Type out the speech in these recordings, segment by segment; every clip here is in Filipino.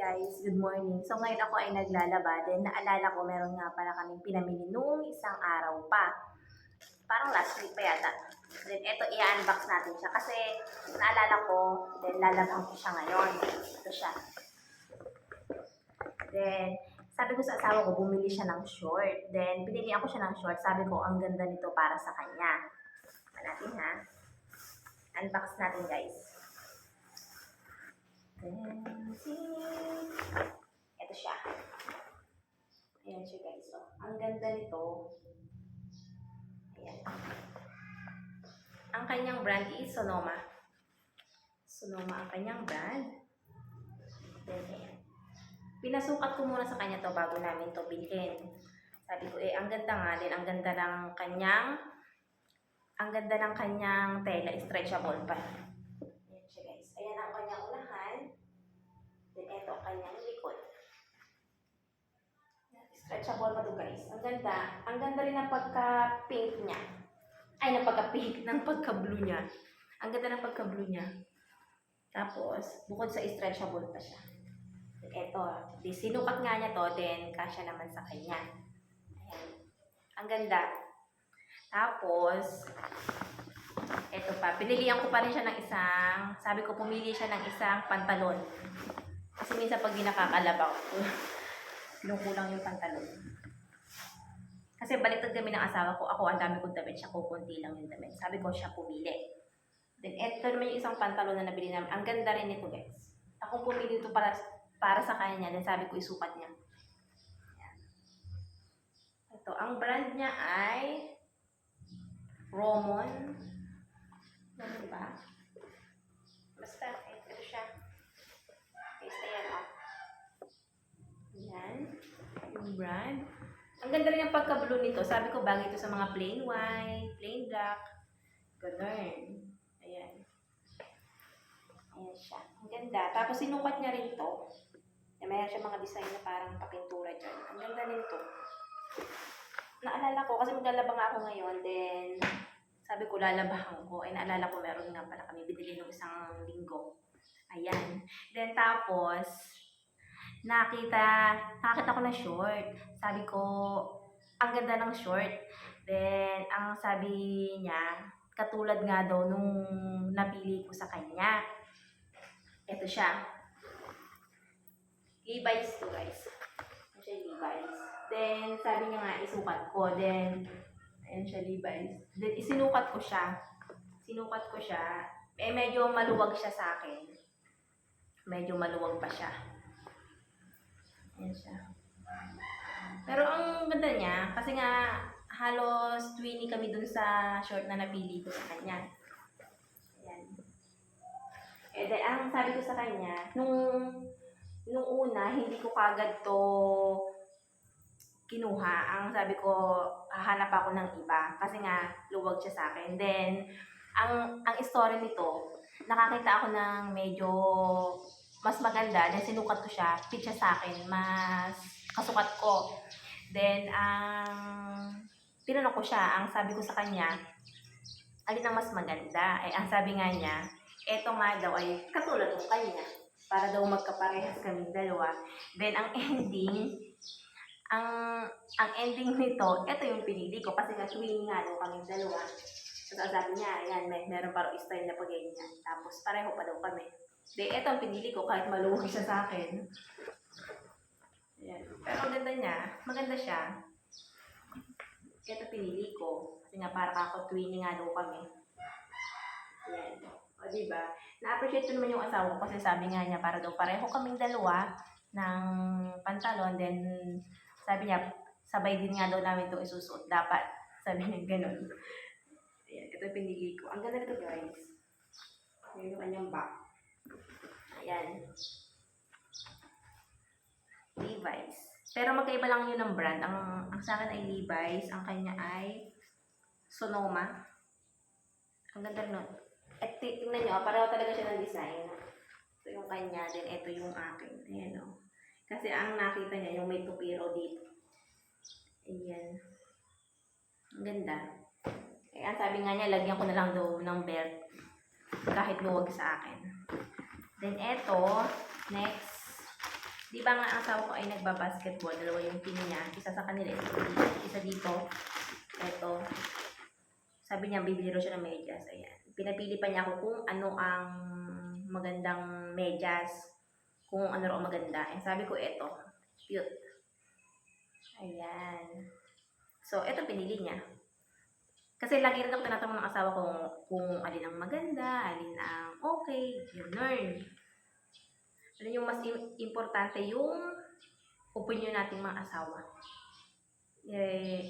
guys, good morning. So ngayon ako ay naglalaba, then naalala ko meron nga pala kaming pinamili noong isang araw pa. Parang last week pa yata. Then eto, i-unbox natin siya kasi naalala ko, then lalaban ko siya ngayon. Ito siya. Then sabi ko sa asawa ko, bumili siya ng short. Then pinili ako siya ng short. Sabi ko, ang ganda nito para sa kanya. Natin ha. Unbox natin guys. Then, ito siya. Ayan siya guys. So, ang ganda nito. Ayan. Ang kanyang brand is Sonoma. Sonoma ang kanyang brand. Then, ayan. Pinasukat ko muna sa kanya to bago namin to bilhin. Sabi ko, ang ganda nga din. Ang ganda ng kanyang tela. Stretchable pa. Ayan siya guys. Ayan ang kanyang unahan. Then, ito ang kanyang likod. Stretchable pa to guys. Ang ganda. Ang ganda rin ng pagka-pink niya. Ay, ng pagka-pink. Ng pagka-blue niya. Ang ganda ng pagka-blue niya. Tapos, bukod sa stretchable pa siya. Ito, sinukat nga niya to, then kasya naman sa kanya. Ayan. Ang ganda. Tapos, ito pa, pinilihan ko pa rin siya ng sabi ko, pumili siya ng isang pantalon. Kasi minsan pag nakakalabaw, kinukulang yung pantalon. Kasi baliktad kami ng asawa ko, ako ang dami kong damit, siya kukunti lang yung damit. Sabi ko siya pumili. Then, ito naman yung isang pantalon na nabili namin. Ang ganda rin nito guys. Akong pumili ito para sa kanya, then sabi ko isukat niya. Ayan. Ito, ang brand niya ay Romon. Ano ba? Basta, ito siya. Guys, ayan o. Ayan. Yung brand. Ang ganda rin ang pagka-blue nito. Sabi ko, bagay ito sa mga plain white, plain black. Ganun. Ayan. Ayan siya. Ang ganda. Tapos, sinukat niya rin ito. Mayroon siya mga design na parang papintura dyan. Ang ganda nito. Naalala ko, kasi maglalaba nga ako ngayon, then sabi ko lalabahan ko. Ay naalala ko meron nga pala kami binili nung isang linggo. Ayan. Then tapos, nakita ko na short. Sabi ko, ang ganda ng short. Then, ang sabi niya, katulad nga daw nung napili ko sa kanya. Ito siya. Levi's to guys. Ayan siya Levi's. Then, sabi niya nga, isukat ko. Then, ayan siya Levi's. Then, isinukat ko siya. Sinukat ko siya. Medyo maluwag siya sa akin. Medyo maluwag pa siya. Ayan siya. Pero ang ganda niya, kasi nga, halos 20 kami dun sa short na napili ko sa kanya. Ayan. Then, ang sabi ko sa kanya, nung una, hindi ko kagad to kinuha. Ang sabi ko, hahanap ako ng iba. Kasi nga, luwag siya sa akin. Then, ang story nito, nakakita ako ng medyo mas maganda. Then, sinukat ko siya. Fit siya sa akin. Mas kasukat ko. Then, tinanong ko siya. Ang sabi ko sa kanya, alin ang mas maganda? Ang sabi nga niya, eto nga daw ay katulad ng kanya. Para daw magkaparehas kaming dalawa. Then, ang ending nito, ito yung pinili ko. Kasi nga, twinning nga daw kaming dalawa. Tapos, sabi niya, ayan, meron parang style na pag-ganyan. Tapos, pareho pa daw kami. Then, ito ang pinili ko, kahit maluwag siya sa akin. Ayan. Pero, ang ganda niya. Maganda siya. Ito pinili ko. Kasi nga, para ako twinning nga daw kami. Ayan. O, diba? Na-appreciate ko naman yung asawa ko kasi sabi nga niya para daw pareho kaming dalawa ng pantalon. Then, sabi niya, sabay din nga daw namin itong isusuot. Dapat. Sabi niya ganun. Ayan, ito pinili ko. Ang ganda nito guys. Ayan yung kanyang back. Ayan. Levi's. Pero magkaiba lang yun ng brand. Ang sa akin ay Levi's. Ang kanya ay Sonoma. Ang ganda nun. At tingnan nyo, pareho talaga siya ng design. Ito yung kanya, then ito yung akin. Ayan o. Kasi ang nakita niya, yung may tupiro dito. Ayan. Ang ganda. Ang sabi nga niya, lagyan ko na lang daw ng belt. Kahit luwag sa akin. Then ito, next. Di ba nga ang asawa ko ay nagbabasketball, dalawa yung team niya, isa sa kanila, isa dito, eto. Sabi niya, bibili rin siya ng medyas, ayan. Pinapili pa niya ako kung ano ang magandang medyas, kung ano rin maganda. And sabi ko, eto, cute. Ayan. So, eto pinili niya. Kasi lagi rin ako tinatanong ng asawa ko kung alin ang maganda, alin ang okay, yun learn. Ano yung mas importante yung opinion nating mga asawa.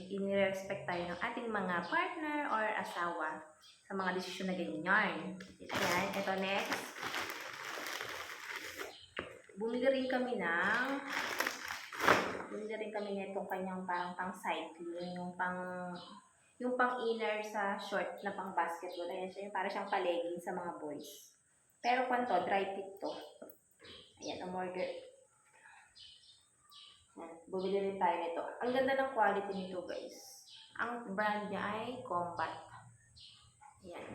Inirespect tayo ng ating mga partner or asawa sa mga desisyon na ganyan. Ayan, ito next. Bumili rin kami nitong kanyang parang pang cycling, yung pang inner sa short na pang basketball. Ayan siya, yung parang siyang pa-legging sa mga boys. Pero kung to, dry fit to. Ayan, umorder. Bumili rin tayo nito. Ang ganda ng quality nito, guys. Ang brand niya ay Combat. Ayan.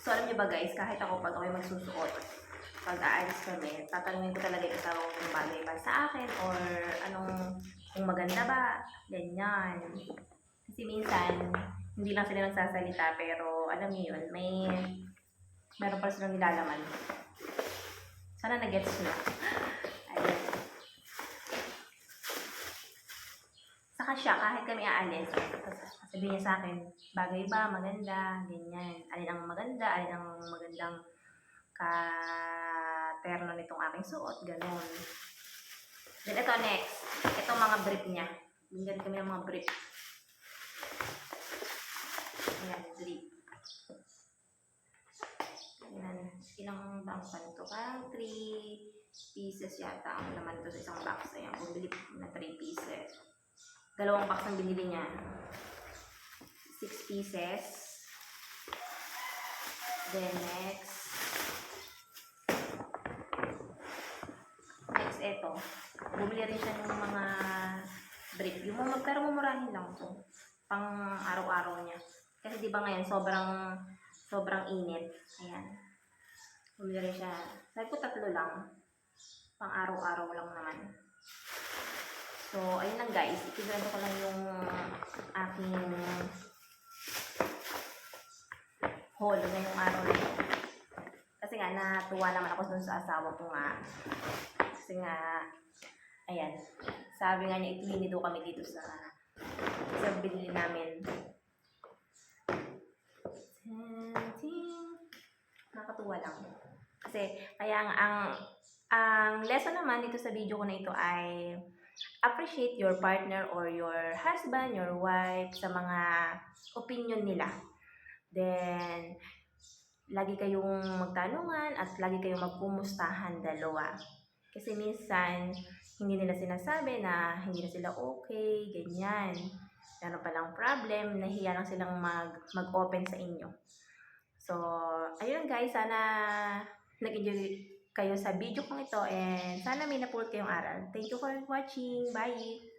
So, alam niyo ba guys, kahit ako pag ako'y magsusuot, pag aalis kami, tatanungin ko talaga yung asawa ko kung bagay ba sa akin or kung maganda ba, ganyan. Kasi minsan, hindi lang sila nagsasalita pero alam niyo yun, meron pa silang nilalaman. Sana na-gets nyo. Ayun. Saka siya, kahit kami aalis, sabihin niya sa akin, bagay ba, maganda, ganyan. Alin ang maganda, alin ang magandang ka-terno nitong aking suot, gano'n. Then ito next, ito mga brief niya. Binigyan kami ng mga brief. Ayan, brief. Ayan, ilang box pa nito? Parang 3 pieces yata ang laman ito sa isang box. Ayan, bumili na 3 pieces. Dalawang box ang binili niya. 6 pieces. Then next ito. Bumili rin siya ng mga brief. Pero mumurahin lang ito. Pang araw-araw niya. Kasi di ba ngayon, sobrang init. Ayan. Bumili rin siya. Sabi ko 3 lang. Pang araw-araw lang naman. So, ayun lang guys. Itigurado ko lang yung aking haul ngayong araw na ito. Kasi nga, natuwa naman ako dun sa asawa ko nga. Kasi nga, ayan. Sabi nga niya, itulini daw kami dito sa binili namin. Nakakatuwa lang. Kasi, kaya ang lesson naman dito sa video ko na ito ay appreciate your partner or your husband, your wife sa mga opinion nila. Then, lagi kayong magtanungan at lagi kayong magkumustahan dalawa. Kasi minsan, hindi nila sinasabi na hindi na sila okay, ganyan. Meron palang problem, nahiya lang silang mag-open sa inyo. So, ayun guys, sana nag-enjoy kayo sa video kong ito and sana may napulot kayong aral. Thank you for watching. Bye!